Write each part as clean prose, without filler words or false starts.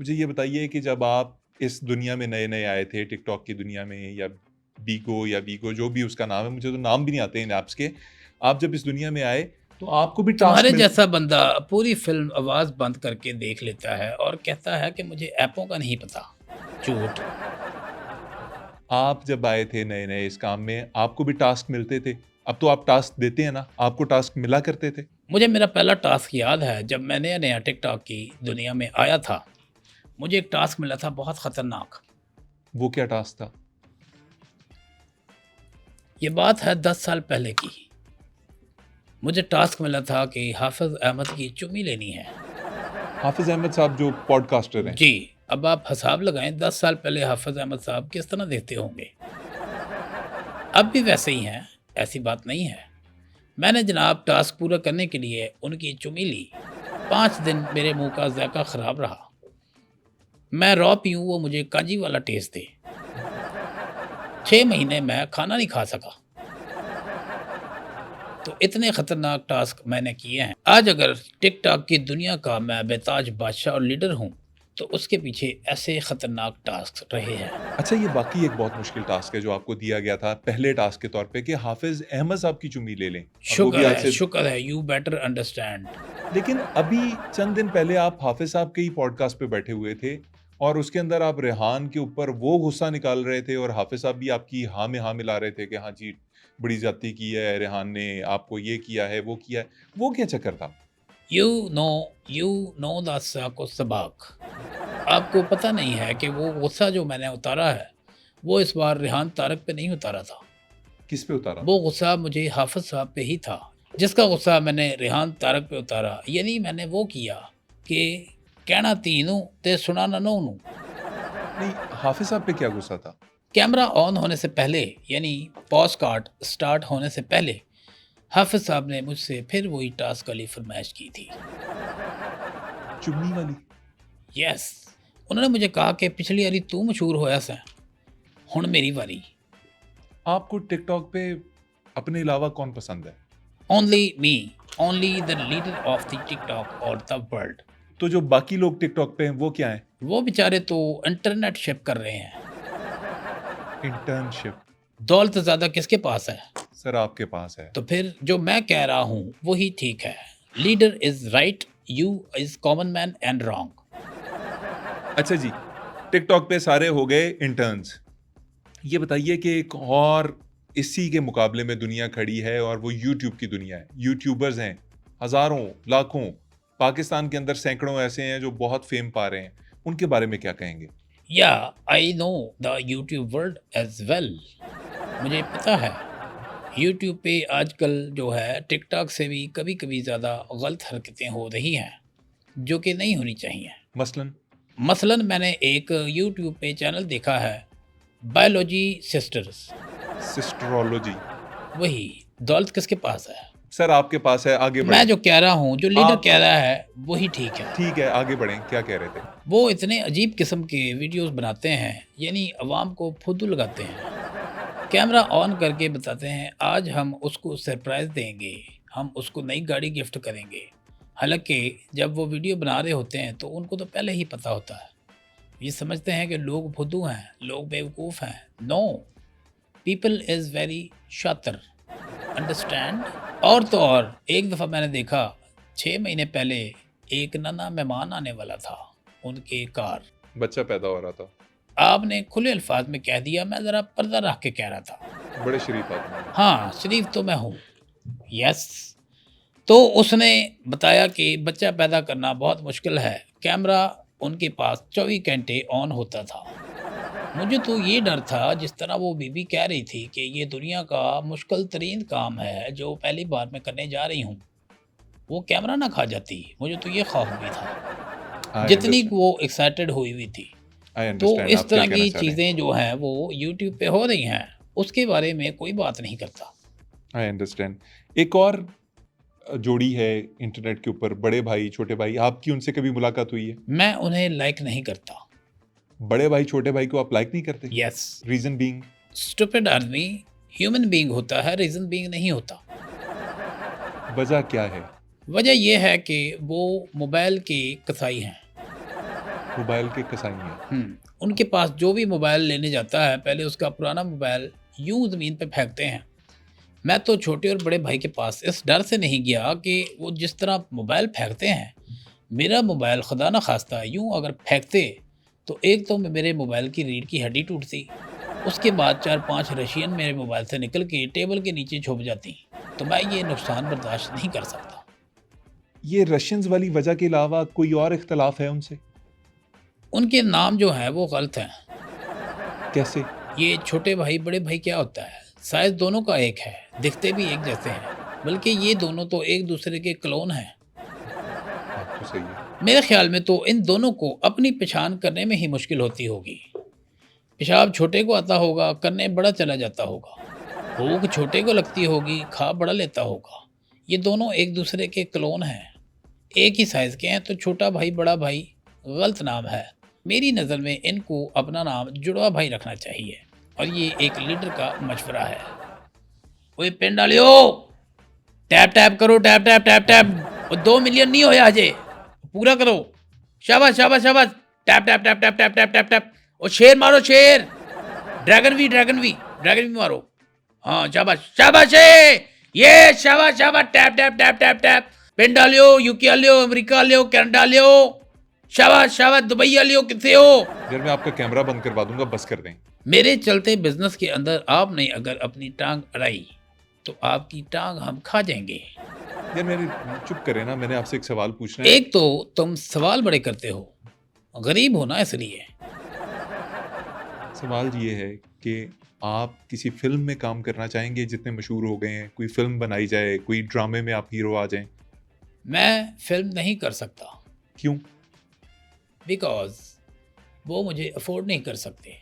मुझे ये बताइए कि जब आप इस दुनिया में नए-नए आए थे, टिकटॉक की दुनिया में या वीगो जो भी उसका नाम है, मुझे तो नाम भी नहीं आते इन ऐप्स के। आप जब इस दुनिया में आए, तो आपको भी टास्क तुम्हारे मिलते जैसा बंदा पूरी फ़िल्म आवाज़ बंद करके देख लेता है और कहता है कि मुझे ऐपों का नहीं पता। झूठ। आप जब आए थे नए-नए इस काम में, आपको भी टास्क मिलते थे। अब तो आप टास्क देते हैं ना, आपको टास्क मिला करते थे? मुझे मेरा पहला टास्क याद है जब मैं नया-नया टिकटॉक की दुनिया में आया था। मुझे एक टास्क मिला था बहुत ख़तरनाक। वो क्या टास्क था? ये बात है 10 साल पहले की। मुझे टास्क मिला था कि हाफ़िज़ अहमद की चुम्मी लेनी है। हाफ़िज़ अहमद साहब जो पॉडकास्टर हैं। जी, अब आप हिसाब लगाएँ 10 साल पहले हाफ़िज़ अहमद साहब किस तरह दिखते होंगे। अब भी वैसे ही हैं, ऐसी बात नहीं है। मैंने जनाब टास्क पूरा करने के लिए उनकी चुम्मी ली। 5 दिन मेरे मुँह का ज़ायक़ा ख़राब रहा। मैं रॉ पीऊँ वो मुझे कांजी वाला टेस्ट दे। 6 महीने मैं खाना नहीं खा सका। तो इतने ख़तरनाक टास्क मैंने किए हैं। आज अगर टिकटॉक की दुनिया का मैं बेताज बादशाह और लीडर हूँ, तो उसके पीछे ऐसे ख़तरनाक टास्क रहे हैं। अच्छा, ये वाक़ई एक बहुत मुश्किल टास्क है जो आपको दिया गया था पहले टास्क के तौर पे कि हाफ़िज़ अहमद साहब की चुम्मी ले लें और वो भी आज से शुक्र है, यू बेटर अंडरस्टैंड। लेकिन अभी चंद दिन पहले आप हाफ़िज़ साहब के ही पॉडकास्ट पे बैठे हुए थे और उसके अंदर आप रेहान के ऊपर वो गुस्सा निकाल रहे थे और हाफ़िज़ साहब भी आपकी हाँ में हाँ मिला रहे थे कि हाँ जी, बड़ी ज़्यादती की है, रेहान ने आपको ये किया है, वो किया है। वो क्या चक्कर था? You know you know the साको सबक। आपको पता नहीं है कि वो गुस्सा जो मैंने उतारा है, वो इस बार रेहान तारक पे नहीं उतारा था। किस पे उतारा वो था? गुस्सा मुझे हाफ़िज़ साहब पे ही था। जिसका गुस्सा मैंने रेहान तारक पे उतारा, यानी मैंने वो किया कि कहना तीनों ते सुनाना नौ नू। नहीं, हाफ़िज़ साहब पे क्या गुस्सा था? कैमरा ऑन होने से पहले, यानी पॉडकास्ट स्टार्ट होने से पहले, हाफ़िज़ साहब ने मुझसे फिर वही टास्क वाली फ़रमाइश की थी। चुन्नी वाली? यस, उन्होंने मुझे कहा कि पिछली बारी तू मशहूर होया सैं, हुण मेरी बारी। आपको टिकटॉक पे अपने अलावा कौन पसंद है? Only me, only the leader of the TikTok और द वर्ल्ड। तो जो बाकी लोग टिकटॉक पे हैं, वो क्या हैं? वो बेचारे तो इंटरनेट शिप कर रहे हैं। इंटर्नशिप। दौलत ज़्यादा किसके पास है? सर आपके पास है। तो फिर जो मैं कह रहा हूँ, वही ठीक है। Leader is right, you is common man and wrong. अच्छा जी, टिकटॉक पे सारे हो गए इंटर्न्स। ये बताइए कि एक और इसी के मुकाबले में दुनिया खड़ी है और वो यूट्यूब की दुनिया है। यूट्यूबर्स हैं, हज़ारों, लाखों, पाकिस्तान के अंदर सैकड़ों ऐसे हैं जो बहुत फ़ेम पा रहे हैं। उनके बारे में क्या कहेंगे? या I know the YouTube world as well. मुझे पता है, यूट्यूब पे आजकल जो है टिकटॉक से भी कभी-कभी ज़्यादा गलत हरकतें हो रही हैं, जो कि नहीं होनी चाहिए। मसलन मसलन मैंने एक यूट्यूब पे चैनल देखा है, बायोलॉजी सिस्टर्स। सिस्टरोलॉजी। वही, दौलत किसके पास है? सर आपके पास है, आगे मैं बढ़ें। जो कह रहा हूँ, जो लीडर आप कह रहा है, वही ठीक है। ठीक है, आगे बढ़ें। क्या कह रहे थे? वो इतने अजीब किस्म के वीडियोस बनाते हैं, यानी अवाम को फुद्दू लगाते हैं। कैमरा ऑन करके बताते हैं, आज हम उसको सरप्राइज़ देंगे, हम उसको नई गाड़ी गिफ्ट करेंगे। हालाँकि जब वो वीडियो बना रहे होते हैं, तो उनको तो पहले ही पता होता है। ये समझते हैं कि लोग फुद्दू हैं, लोग बेवकूफ़ हैं। नो, पीपल इज़ वेरी शातिर, अंडरस्टैंड? और तो और, एक दफ़ा मैंने देखा, 6 महीने पहले एक नन्हा मेहमान आने वाला था, उनके कार। बच्चा पैदा हो रहा था। आपने खुले अल्फाज में कह दिया, मैं ज़रा पर्दा रख के कह रहा था। बड़े शरीफ आदमी हैं। हाँ, शरीफ तो मैं हूँ। यस। तो उसने बताया कि बच्चा पैदा करना बहुत मुश्किल है। कैमरा उनके पास 24 घंटे ऑन होता था। मुझे तो ये डर था, जिस तरह वो बीबी कह रही थी कि ये दुनिया का मुश्किल तरीन काम है जो पहली बार मैं करने जा रही हूँ। वो कैमरा ना खा जाती, मुझे तो ये खौफ भी था। आई जितनी अंडरस्टैंड। वो एक्साइटेड हुई हुई थी। आई तो अंडरस्टैंड इस आप क्या तरह कहना की चाह रहे हैं। चीज़ें जो हैं वो यूट्यूब पे हो रही हैं, उसके बारे में कोई बात नहीं करता। I understand. एक और जोड़ी है इंटरनेट के ऊपर, बड़े भाई, छोटे भाई, आपकी उनसे कभी मुलाकात हुई है? मैं उन्हें लाइक नहीं करता। बड़े भाई, छोटे भाई को आप लाइक नहीं करते? यस। Reason being? स्टूपिड आदमी ह्यूमन बीइंग होता है, रीज़न बीइंग नहीं होता। वजह क्या है? वजह ये है कि वो मोबाइल के कसाई हैं। मोबाइल के कसाई हैं। उनके पास जो भी मोबाइल लेने जाता है पहले उसका पुराना मोबाइल यूं ज़मीन पे फेंकते हैं। मैं तो छोटे और बड़े भाई के पास इस डर से नहीं गया कि वो जिस तरह मोबाइल फेंकते हैं, मेरा मोबाइल खुदा ना खास्ता यूं अगर फेंकते तो एक तो मेरे मोबाइल की रीढ़ की हड्डी टूटती, उसके बाद 4-5 रशियन मेरे मोबाइल से निकल के टेबल के नीचे छुप जाती। तो मैं ये नुकसान बर्दाश्त नहीं कर सकता। ये रशियंस वाली वजह के अलावा कोई और इख्तलाफ है उनसे? उनके नाम जो हैं वो गलत हैं। कैसे? ये छोटे भाई बड़े भाई क्या होता है, साइज दोनों का एक है, दिखते भी एक जैसे हैं, बल्कि ये दोनों तो एक दूसरे के क्लोन हैं। बात तो सही है। मेरे ख्याल में तो इन दोनों को अपनी पहचान करने में ही मुश्किल होती होगी। पेशाब छोटे को आता होगा, करने बड़ा चला जाता होगा। भूख छोटे को लगती होगी, खा बड़ा लेता होगा। ये दोनों एक दूसरे के क्लोन हैं, एक ही साइज के हैं, तो छोटा भाई बड़ा भाई गलत नाम है। मेरी नज़र में इनको अपना नाम जुड़वा भाई रखना चाहिए और ये एक लीडर का मशवरा है। ओए पिंड वालियो, टैप टैप करो, टैप टैप टैप टैप। और 2 मिलियन नहीं होया अजे, पूरा करो। शाबाश शाबाश शाबाश, tap tap tap tap tap tap tap tap. और शेर मारो शेर, ड्रैगन भी ड्रैगन भी ड्रैगन भी मारो। हाँ शाबाश शाबाश है, ये शाबाश शाबाश, tap tap tap tap tap. पिंड वालियो, यूके वालियो, अमेरिका वालियो, कनाडा वालियो, शाबाश शाबाश, दुबई वालियो, कितने हो? यार मैं आपका कैमरा बंद करवा दूंगा, बस कर दें। मेरे चलते बिजनेस के अंदर आपने अगर अपनी टांग अड़ाई तो आपकी टांग हम खा जाएंगे। यार मेरे चुप करें ना, मैंने आपसे एक सवाल पूछना है। एक तो तुम सवाल बड़े करते हो, गरीब हो ना इसलिए। सवाल ये है कि आप किसी फिल्म में काम करना चाहेंगे, जितने मशहूर हो गए हैं, कोई फिल्म बनाई जाए, कोई ड्रामे में आप हीरो आ जाएं? मैं फिल्म नहीं कर सकता क्यों? बिकॉज वो मुझे अफोर्ड नहीं कर सकते।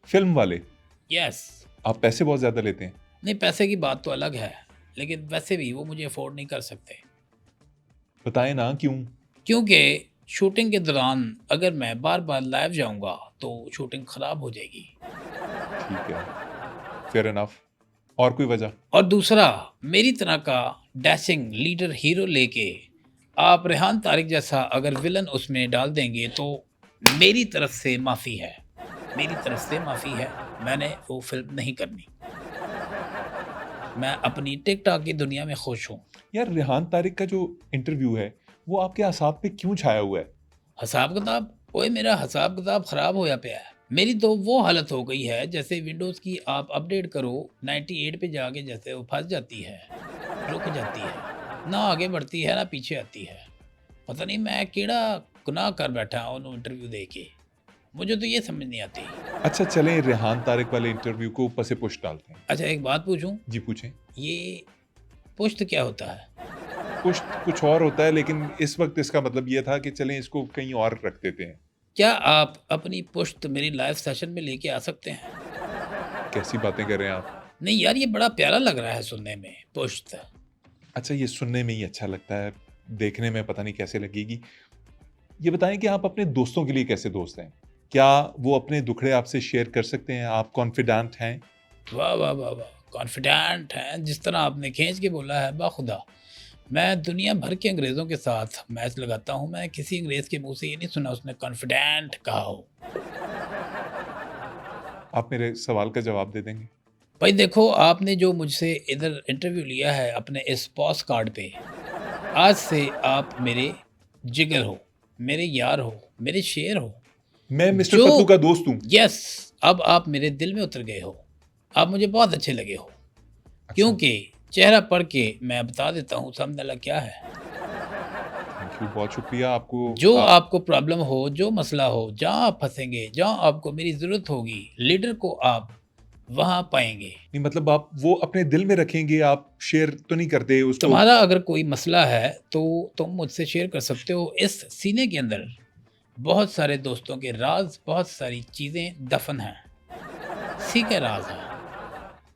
फिल्म वाले? यस। आप पैसे बहुत ज़्यादा लेते हैं। नहीं, पैसे की बात तो अलग है, लेकिन वैसे भी वो मुझे अफोर्ड नहीं कर सकते। बताएं ना क्यों? क्योंकि शूटिंग के दौरान अगर मैं बार बार लाइव जाऊंगा तो शूटिंग ख़राब हो जाएगी। ठीक है, फेयर इनफ। और कोई वजह? और दूसरा, मेरी तरह का डैशिंग लीडर हीरो लेके आप रेहान तारिक जैसा अगर विलन उसमें डाल देंगे तो मेरी तरफ से माफ़ी है, मेरी तरफ से माफ़ी है। मैंने वो फिल्म नहीं करनी। मैं अपनी टिकटॉक की दुनिया में खुश हूँ। यार रेहान तारिक का जो इंटरव्यू है वो आपके असाब पे क्यों छाया हुआ है? हिसाब किताब, ओए मेरा हिसाब किताब ख़राब होया पिया है। मेरी तो वो हालत हो गई है जैसे विंडोज़ की आप अपडेट करो 98 पे जाके जैसे वो फंस जाती है, रुक जाती है, ना आगे बढ़ती है ना पीछे आती है। पता नहीं मैं केड़ा गुनाह कर बैठा हूँ इंटरव्यू दे के, मुझे तो ये समझ नहीं आती। अच्छा चलें, रेहान तारिक वाले इंटरव्यू को ऊपर से पुश डालते हैं। अच्छा एक बात पूछूं, जी पूछें। ये पुश्त क्या होता है? पुश कुछ और होता है, लेकिन इस वक्त इसका मतलब ये था कि चलें इसको कहीं और रख देते हैं। क्या आप अपनी पुश्त मेरी लाइव सेशन में लेके आ सकते हैं? कैसी बातें कर रहे हैं आप? नहीं यार, ये बड़ा प्यारा लग रहा है सुनने में, पुश्त। अच्छा ये सुनने में ही अच्छा लगता है, देखने में पता नहीं कैसे लगेगी। ये बताएं कि आप अपने दोस्तों के लिए कैसे दोस्त हैं? क्या वो अपने दुखड़े आपसे शेयर कर सकते हैं? आप कॉन्फिडेंट हैं? वाह वाह वाह वाह, कॉन्फिडेंट हैं, जिस तरह आपने खींच के बोला है, बाखुदा मैं दुनिया भर के अंग्रेज़ों के साथ मैच लगाता हूँ। मैं किसी अंग्रेज़ के मुंह से ये नहीं सुना उसने कॉन्फिडेंट कहा हो। आप मेरे सवाल का जवाब दे देंगे? भाई देखो, आपने जो मुझसे इधर इंटरव्यू लिया है अपने इस पॉज कार्ड पे, आज से आप मेरे जिगर हो, मेरे यार हो, मेरे शेर हो। मैं मिस्टर जो पत्तू का दोस्त हूँ। यस, अब आप मेरे दिल में उतर गए हो, आप मुझे बहुत अच्छे लगे हो। क्योंकि चेहरा पढ़ के मैं बता देता हूँ सामने वाला क्या है। थैंक यू, बहुत शुक्रिया आपको। जो आपको प्रॉब्लम हो, जो मसला हो, जहाँ आप फंसेंगे, जहाँ आपको मेरी ज़रूरत होगी, लीडर को आप वहाँ पाएंगे। नहीं मतलब आप वो अपने दिल में रखेंगे, आप शेयर तो नहीं करते उसको? तुम्हारा अगर कोई मसला है तो तुम मुझसे शेयर कर सकते हो। इस सीने के अंदर बहुत सारे दोस्तों के राज, बहुत सारी चीज़ें दफन हैं, सीखे राज हैं।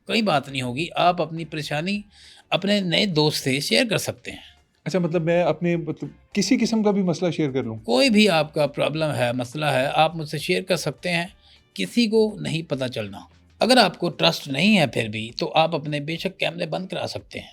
कोई बात नहीं होगी, आप अपनी परेशानी अपने नए दोस्त से शेयर कर सकते हैं। अच्छा मतलब मैं अपने मतलब किसी किस्म का भी मसला शेयर कर लूँ? कोई भी आपका प्रॉब्लम है, मसला है, आप मुझसे शेयर कर सकते हैं, किसी को नहीं पता चलना। अगर आपको ट्रस्ट नहीं है फिर भी तो आप अपने बेशक कैमरे बंद करा सकते हैं।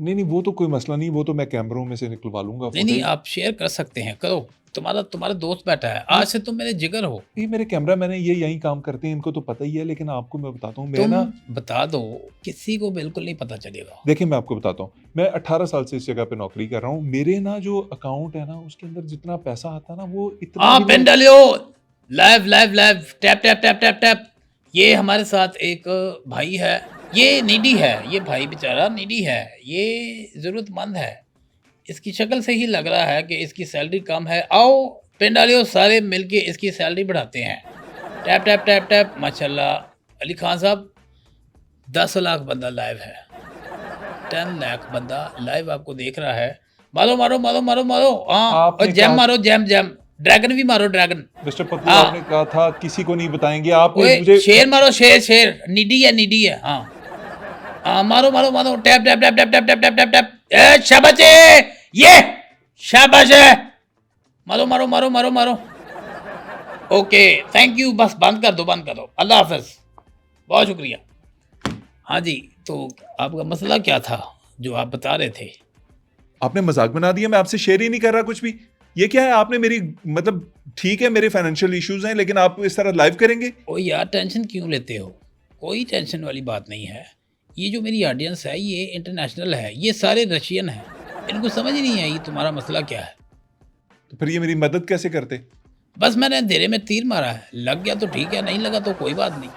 नहीं नहीं, वो तो कोई मसला नहीं, वो तो मैं कैमरों में से निकलवा लूंगा नहीं नहीं, फुटेज। आप शेयर कर सकते हैं, करो। तुम्हारा दोस्त बैठा है, आज से तुम मेरे जिगर हो। ये मेरे कैमरा मैन है, ये यही काम करते हैं, इनको तो पता ही है, लेकिन आपको मैं बताता हूँ, मैं तुम ना, बता दो, किसी को बिल्कुल नहीं पता चलेगा। देखिए मैं आपको बताता हूँ, मैं 18 साल से इस जगह पे नौकरी कर रहा हूँ। मेरे ना जो अकाउंट है ना, उसके अंदर जितना पैसा आता है ना, वो इतना हाँ, भी पेन नहीं। डालियो। Live live live, tap tap tap tap tap. ये हमारे साथ एक भाई है, ये नीडी है, ये भाई बेचारा नीडी है, ये जरूरतमंद है। इसकी शक्ल से ही लग रहा है कि इसकी सैलरी कम है। आओ पेन डालियो, सारे मिलके इसकी सैलरी बढ़ाते हैं। Tap tap tap tap. माशाल्लाह अली खान साहब, 10 लाख बंदा लाइव है, 10 लाख बंदा लाइव आपको देख रहा है। मारो मारो मारो मारो मारो, हाँ, और आपने जैम कहा, मारो, जैम जैम, ड्रैगन भी मारो, ड्रैगन। मिस्टर पतलू, हाँ, आपने कहा था किसी को नहीं बताएंगे, आपने ओए मुझे। शेर मारो, शेर शेर, नीडी है, हाँ हाँ, मारो मारो मारो, tap tap tap tap tap tap tap tap tap. ए शाबाश है, ये शाबाश है, मारो मारो मारो मारो मारो। ओके, थैंक यू, बस बंद कर दो, बंद कर दो, अल्लाह हाफिज, बहुत शुक्रिया। हाँ जी, तो आपका मसला क्या था जो आप बता रहे थे? आपने मजाक बना दिया, मैं आपसे शेयर ही नहीं कर रहा कुछ भी। ये क्या है, आपने मेरी, मतलब ठीक है मेरे फाइनेंशियल इश्यूज हैं, लेकिन आप इस तरह लाइव करेंगे? ओ यार, टेंशन क्यों लेते हो? कोई टेंशन वाली बात नहीं है। ये जो मेरी ऑडियंस है, ये इंटरनेशनल है, ये सारे रशियन हैं, इनको समझ ही नहीं आई तुम्हारा मसला क्या है। तो फिर ये मेरी मदद कैसे करते? बस मैंने अंधेरे में तीर मारा है, लग गया तो ठीक है, नहीं लगा तो कोई बात नहीं।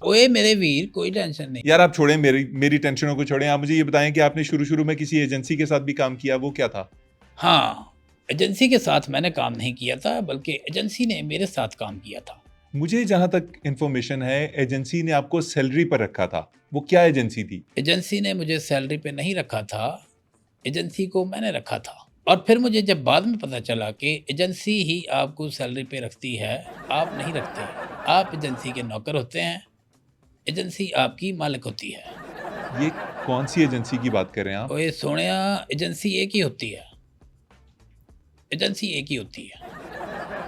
ओए मेरे वीर, कोई टेंशन नहीं। यार आप छोड़ें, मेरी टेंशनों को छोड़ें, आप मुझे ये बताएं कि आपने शुरू में किसी एजेंसी के साथ भी काम किया, वो क्या था? हाँ, एजेंसी के साथ मैंने काम नहीं किया था, बल्कि एजेंसी ने मेरे साथ काम किया था। मुझे जहां तक इंफॉर्मेशन है, एजेंसी ने आपको सैलरी पर रखा था, वो क्या एजेंसी थी? एजेंसी ने मुझे सैलरी पे नहीं रखा था, एजेंसी को मैंने रखा था। और फिर मुझे जब बाद में पता चला कि एजेंसी ही आपको सैलरी पे रखती है, आप नहीं रखते, आप एजेंसी के नौकर होते हैं, एजेंसी आपकी मालिक होती है। ये कौन सी एजेंसी की बात कर रहे हैं आप? ओए सोनिया, एजेंसी एक ही होती है, एजेंसी एक ही होती है।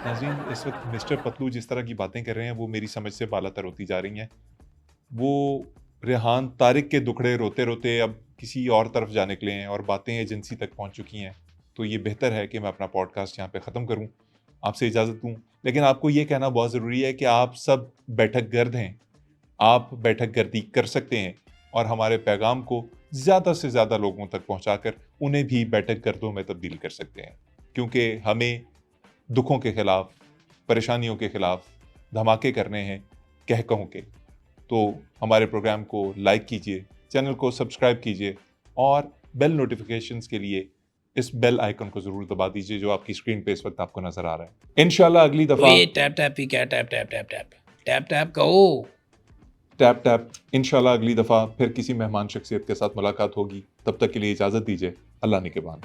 नाज़रीन, इस वक्त मिस्टर पतलू जिस तरह की बातें कर रहे हैं, वो मेरी समझ से बालातर होती जा रही हैं। वो रेहान तारिक के दुखड़े रोते रोते अब किसी और तरफ जा निकले हैं और बातें एजेंसी तक पहुंच चुकी हैं। तो ये बेहतर है कि मैं अपना पॉडकास्ट यहाँ पे ख़त्म करूँ, आपसे इजाज़त दूँ। लेकिन आपको ये कहना बहुत ज़रूरी है कि आप सब बैठक गर्द हैं, आप बैठक गर्दी कर सकते हैं और हमारे पैगाम को ज़्यादा से ज़्यादा लोगों तक पहुँचाकर उन्हें भी बैठक गर्दों में तब्दील कर सकते हैं। क्योंकि हमें दुखों के ख़िलाफ़, परेशानियों के ख़िलाफ़ धमाके करने हैं, कह कहूँ के। तो हमारे प्रोग्राम को लाइक कीजिए, चैनल को सब्सक्राइब कीजिए और बेल नोटिफिकेशंस के लिए इस बेल आइकन को ज़रूर दबा दीजिए जो आपकी स्क्रीन पे इस वक्त आपको नज़र आ रहा है। इंशाल्लाह अगली दफ़ा ओए टैप टैप ही क्या, tap tap tap tap tap tap कहो। Tap tap. इंशाल्लाह अगली दफ़ा फिर किसी मेहमान शख्सियत के साथ मुलाकात होगी। तब तक के लिए इजाज़त दीजिए। अल्लाह निगहबान।